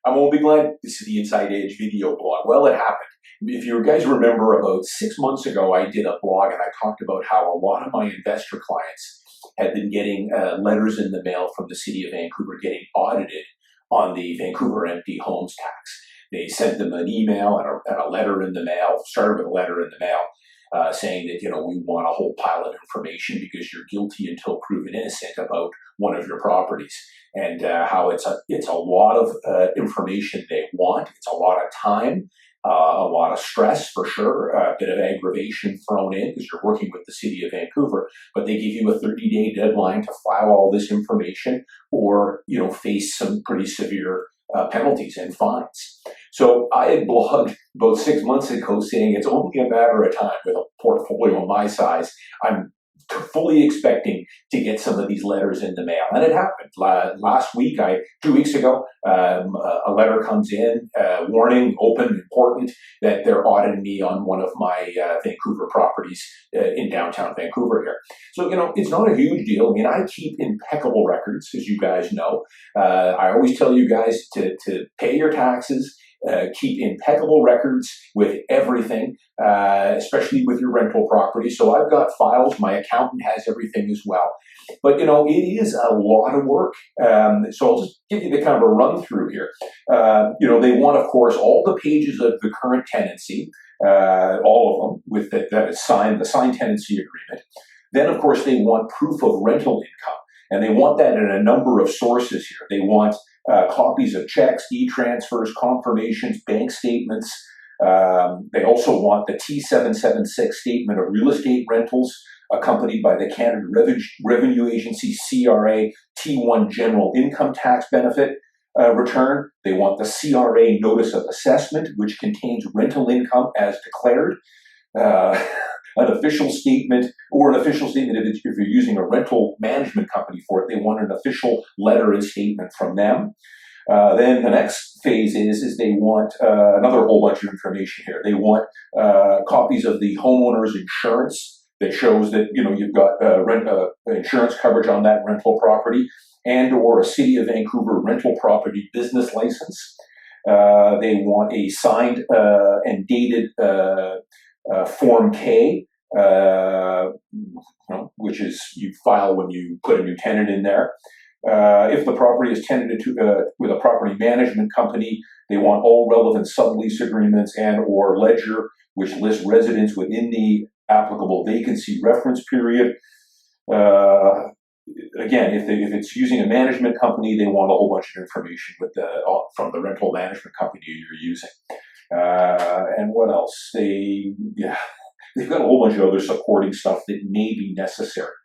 I'm Owen Bigland. This is the Inside Edge video blog. Well, it happened. If you guys remember, about 6 months ago, I did a blog and I talked about how a lot of my investor clients had been getting letters in the mail from the City of Vancouver getting audited on the Vancouver empty homes tax. They sent them an email and a letter in the mail, started with a letter in the mail, saying that, we want a whole pile of information because you're guilty until proven innocent about one of your properties, and how it's a lot of information they want. It's a lot of time, a lot of stress for sure, a bit of aggravation thrown in because you're working with the City of Vancouver, but they give you a 30-day deadline to file all this information or, face some pretty severe penalties and fines. So I had blogged about 6 months ago saying it's only a matter of time with a portfolio my size. I'm fully expecting to get some of these letters in the mail. And it happened. Last week, 2 weeks ago, a letter comes in, warning, open, important, that they're auditing me on one of my Vancouver properties in downtown Vancouver here. So, it's not a huge deal. I mean, I keep impeccable records, as you guys know. I always tell you guys to pay your taxes, keep impeccable records with everything, especially with your rental property. So I've got files. My accountant has everything as well. But, it is a lot of work. So I'll just give you the kind of a run through here. They want, of course, all the pages of the current tenancy, all of them, with that is signed, the signed tenancy agreement. Then, of course, they want proof of rental income. And they want that in a number of sources here. They want copies of checks, e-transfers, confirmations, bank statements. They also want the T776 statement of real estate rentals, accompanied by the Canada Revenue Agency CRA T1 General Income Tax Benefit return. They want the CRA Notice of Assessment, which contains rental income as declared. An official statement, or an official statement if you're using a rental management company for it, they want an official letter and statement from them. Then the next phase is they want another whole bunch of information here. They want copies of the homeowner's insurance that shows that you've got insurance coverage on that rental property, and or a City of Vancouver rental property business license. They want a signed and dated Form K, which is you file when you put a new tenant in there. If the property is tenanted with a property management company, they want all relevant sublease agreements and or ledger, which lists residents within the applicable vacancy reference period. Again, if it's using a management company, they want a whole bunch of information from the rental management company you're using. And what else? They've got a whole bunch of other supporting stuff that may be necessary.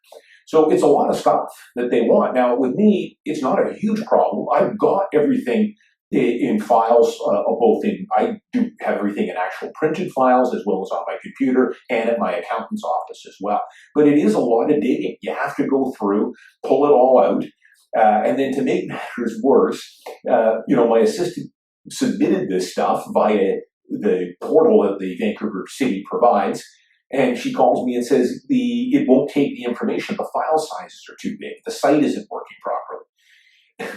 So it's a lot of stuff that they want. Now, with me, it's not a huge problem. I've got everything in files, I do have everything in actual printed files as well as on my computer and at my accountant's office as well. But it is a lot of digging. You have to go through, pull it all out. And then to make matters worse, my assistant submitted this stuff via the portal that the Vancouver City provides, and she calls me and says it won't take the information. The file sizes are too big. The site isn't working properly.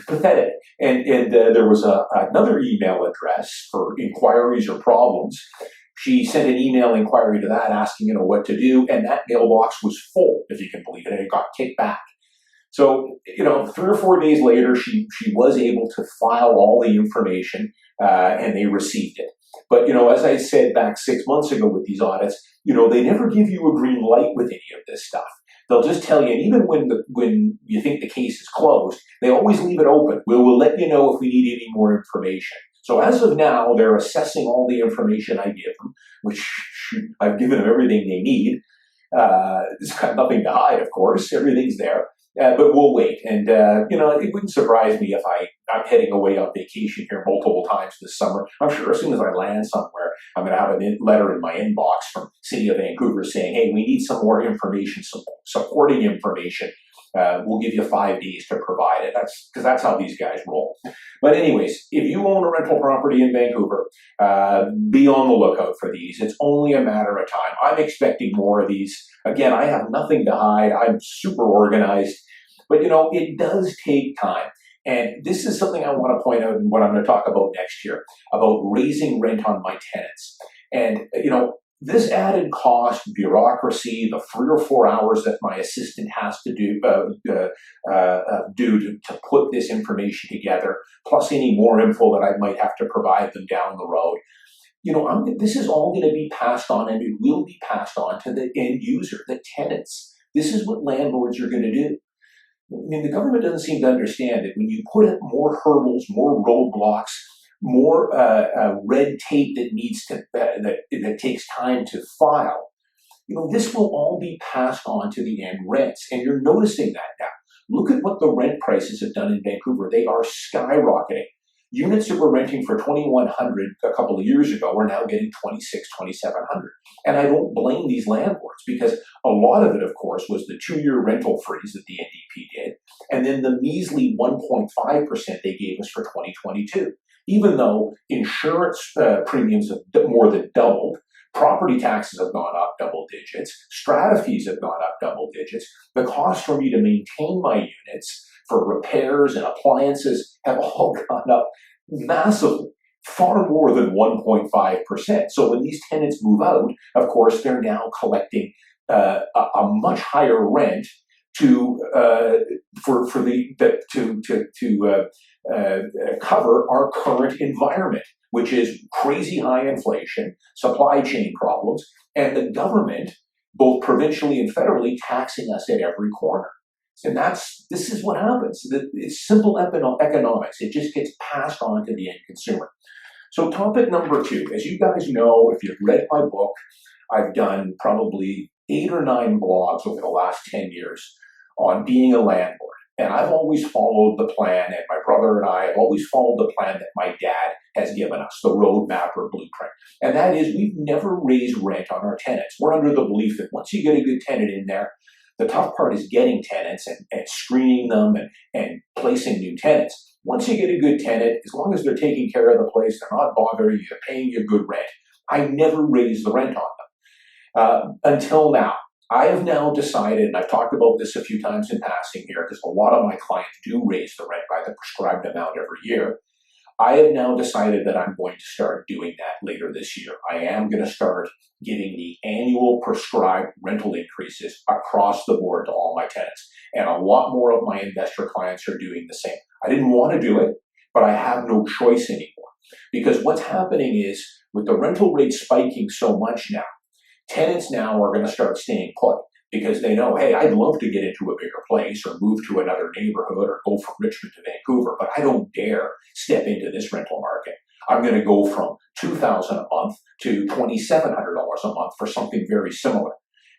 Pathetic. And there was another email address for inquiries or problems. She sent an email inquiry to that asking, what to do, and that mailbox was full, if you can believe it, and it got kicked back. So, 3 or 4 days later, she was able to file all the information, and they received it. But, as I said back 6 months ago with these audits, they never give you a green light with any of this stuff. They'll just tell you, and even when you think the case is closed, they always leave it open. We'll let you know if we need any more information. So as of now, they're assessing all the information I give them, which I've given them everything they need. It's got nothing to hide, of course. Everything's there. But we'll wait. And, it wouldn't surprise me if I'm heading away on vacation here multiple times this summer. I'm sure as soon as I land somewhere, I'm going to have a letter in my inbox from City of Vancouver saying, hey, we need some more information, some supporting information. We'll give you 5 days to provide it. Because that's how these guys roll. But anyways, if you own a rental property in Vancouver, be on the lookout for these. It's only a matter of time. I'm expecting more of these. Again, I have nothing to hide. I'm super organized. But, it does take time. And this is something I want to point out in what I'm going to talk about next year, about raising rent on my tenants. And, this added cost, bureaucracy, the 3 or 4 hours that my assistant has to do to put this information together, plus any more info that I might have to provide them down the road. This is all going to be passed on, and it will be passed on to the end user, the tenants. This is what landlords are going to do. I mean, the government doesn't seem to understand that when you put up more hurdles, more roadblocks, more red tape that needs to that takes time to file, this will all be passed on to the end rents, and you're noticing that now. Look at what the rent prices have done in Vancouver. They are skyrocketing. Units that were renting for $2,100 a couple of years ago are now getting $2,600, $2,700. And I don't blame these landlords, because a lot of it, of course, was the 2-year rental freeze that the NDP did, and then the measly 1.5% they gave us for 2022. Even though insurance premiums have more than doubled, property taxes have gone up double digits, strata fees have gone up double digits, the cost for me to maintain my units for repairs and appliances have all gone up massively, far more than 1.5%. So when these tenants move out, of course, they're now collecting a much higher rent to cover our current environment, which is crazy high inflation, supply chain problems, and the government, both provincially and federally, taxing us at every corner. And this is what happens. It's simple economics. It just gets passed on to the end consumer. So topic number 2, as you guys know, if you've read my book, I've done probably 8 or 9 blogs over the last 10 years on being a landlord. And I've always followed the plan, and my brother and I have always followed the plan that my dad has given us, the roadmap or blueprint. And that is, we've never raised rent on our tenants. We're under the belief that once you get a good tenant in there, the tough part is getting tenants and screening them and placing new tenants. Once you get a good tenant, as long as they're taking care of the place, they're not bothering you, they're paying you good rent, I never raise the rent on them. Until now. I have now decided, and I've talked about this a few times in passing here, because a lot of my clients do raise the rent by the prescribed amount every year. I have now decided that I'm going to start doing that later this year. I am going to start giving the annual prescribed rental increases across the board to all my tenants. And a lot more of my investor clients are doing the same. I didn't want to do it, but I have no choice anymore. Because what's happening is, with the rental rates spiking so much now, tenants now are going to start staying put, because they know, hey, I'd love to get into a bigger place or move to another neighborhood or go from Richmond to Vancouver, but I don't dare step into this rental market. I'm going to go from $2,000 a month to $2,700 a month for something very similar.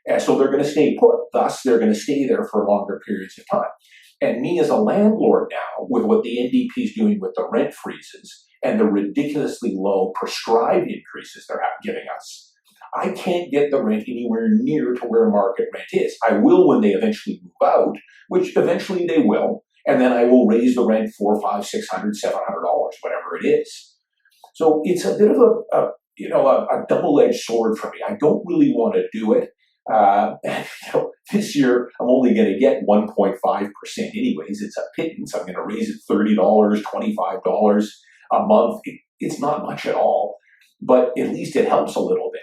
And so they're going to stay put. Thus, they're going to stay there for longer periods of time. And me as a landlord now, with what the NDP is doing with the rent freezes and the ridiculously low prescribed increases they're giving us, I can't get the rent anywhere near to where market rent is. I will when they eventually move out, which eventually they will, and then I will raise the rent $400, $500, $600, $700, whatever it is. So it's a bit of a double-edged sword for me. I don't really want to do it. This year I'm only going to get 1.5% anyways. It's a pittance. I'm going to raise it $30, $25 a month. It's not much at all, but at least it helps a little bit.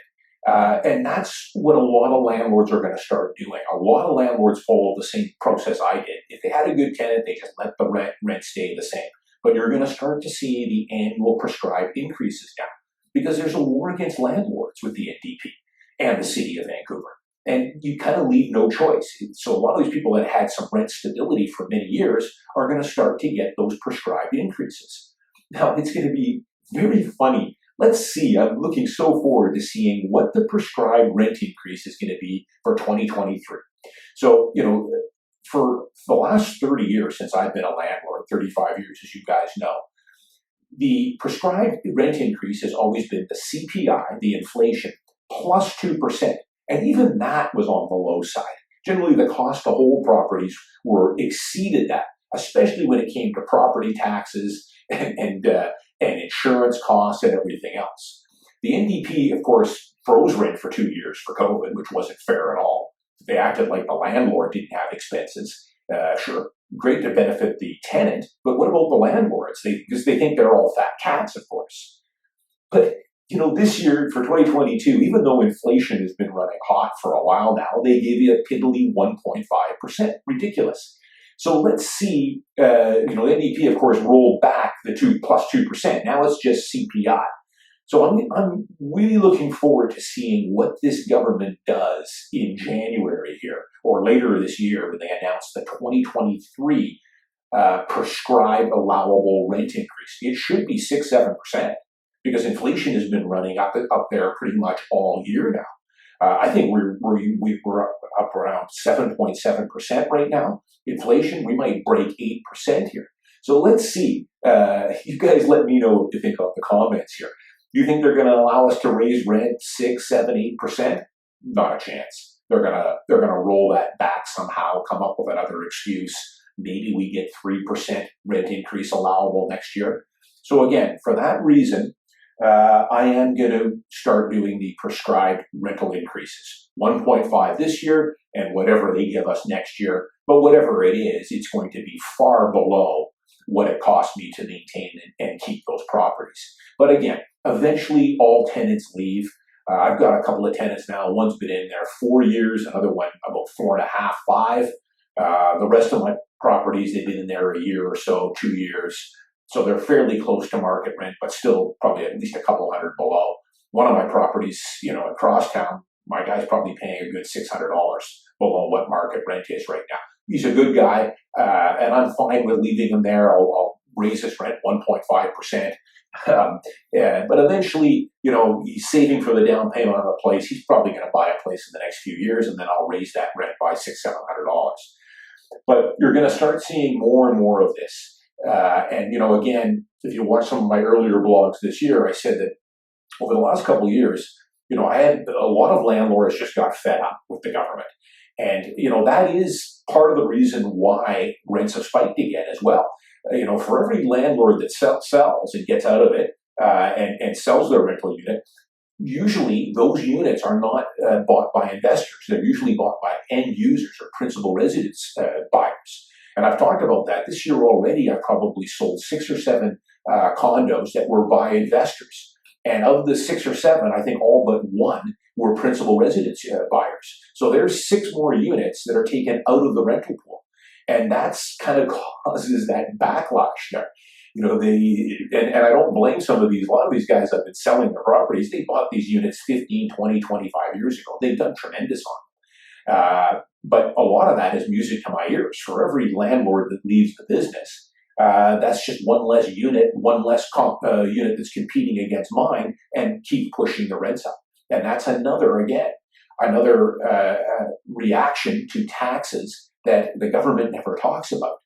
And that's what a lot of landlords are going to start doing. A lot of landlords follow the same process I did. If they had a good tenant, they just let the rent stay the same. But you're going to start to see the annual prescribed increases now, because there's a war against landlords with the NDP and the City of Vancouver. And you kind of leave no choice. So a lot of these people that had some rent stability for many years are going to start to get those prescribed increases. Now, it's going to be very funny. Let's see. I'm looking so forward to seeing what the prescribed rent increase is going to be for 2023. So, for the last 30 years since I've been a landlord, 35 years, as you guys know, the prescribed rent increase has always been the CPI, the inflation, plus 2%. And even that was on the low side. Generally, the cost to hold properties exceeded that, especially when it came to property taxes and insurance costs and everything else. The NDP, of course, froze rent for 2 years for COVID, which wasn't fair at all. They acted like the landlord didn't have expenses. Sure, great to benefit the tenant, but what about the landlords? Because they think they're all fat cats, of course. But this year for 2022, even though inflation has been running hot for a while now, they gave you a piddly 1.5%. Ridiculous. So let's see. NDP, of course, rolled back the 2%. Now it's just CPI. So I'm really looking forward to seeing what this government does in January here, or later this year when they announce the 2023 prescribed allowable rent increase. It should be 6-7%, because inflation has been running up there pretty much all year now. I think we're up around 7.7% right now. Inflation, we might break 8% here. So let's see. You guys let me know what you think of the comments here. Do you think they're going to allow us to raise rent 6, 7, 8%? Not a chance. They're gonna roll that back somehow, come up with another excuse. Maybe we get 3% rent increase allowable next year. So again, for that reason, I am going to start doing the prescribed rental increases. 1.5 this year and whatever they give us next year. But whatever it is, it's going to be far below what it costs me to maintain and keep those properties. But again, eventually all tenants leave. I've got a couple of tenants now. One's been in there 4 years, another one about 4.5, 5. The rest of my properties, they've been in there a year or so, 2 years. So they're fairly close to market rent, but still probably at least a couple hundred below. One of my properties, across town, my guy's probably paying a good $600 below what market rent is right now. He's a good guy, and I'm fine with leaving him there. I'll raise his rent 1.5%. But eventually, he's saving for the down payment on a place. He's probably going to buy a place in the next few years, and then I'll raise that rent by $600-700. But you're going to start seeing more and more of this. And again, if you watch some of my earlier blogs this year, I said that over the last couple of years, I had a lot of landlords just got fed up with the government. And, that is part of the reason why rents have spiked again as well. For every landlord that sells and gets out of it and sells their rental unit, usually those units are not bought by investors. They're usually bought by end users or principal residence buyers. And I've talked about that. This year already, I've probably sold 6 or 7 condos that were by investors. And of the 6 or 7, I think all but 1 were principal residence buyers. So there's 6 more units that are taken out of the rental pool. And that's kind of causes that backlash there. And I don't blame a lot of these guys that have been selling their properties. They bought these units 15, 20, 25 years ago. They've done tremendous on them. But a lot of that is music to my ears. For every landlord that leaves the business, that's just one less unit, one less unit that's competing against mine and keep pushing the rents up. And that's another reaction to taxes that the government never talks about.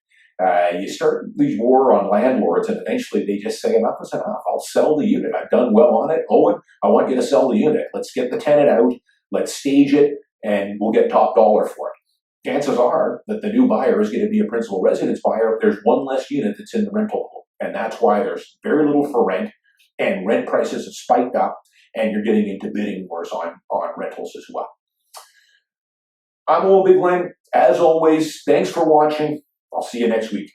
You start these war on landlords, and eventually they just say, enough is enough. I'll sell the unit. I've done well on it. Owen, I want you to sell the unit. Let's get the tenant out. Let's stage it, and we'll get top dollar for it. Chances are that the new buyer is going to be a principal residence buyer. There's one less unit that's in the rental pool. And that's why there's very little for rent, and rent prices have spiked up, and you're getting into bidding wars on rentals as well. I'm Owen Bigland. As always, thanks for watching. I'll see you next week.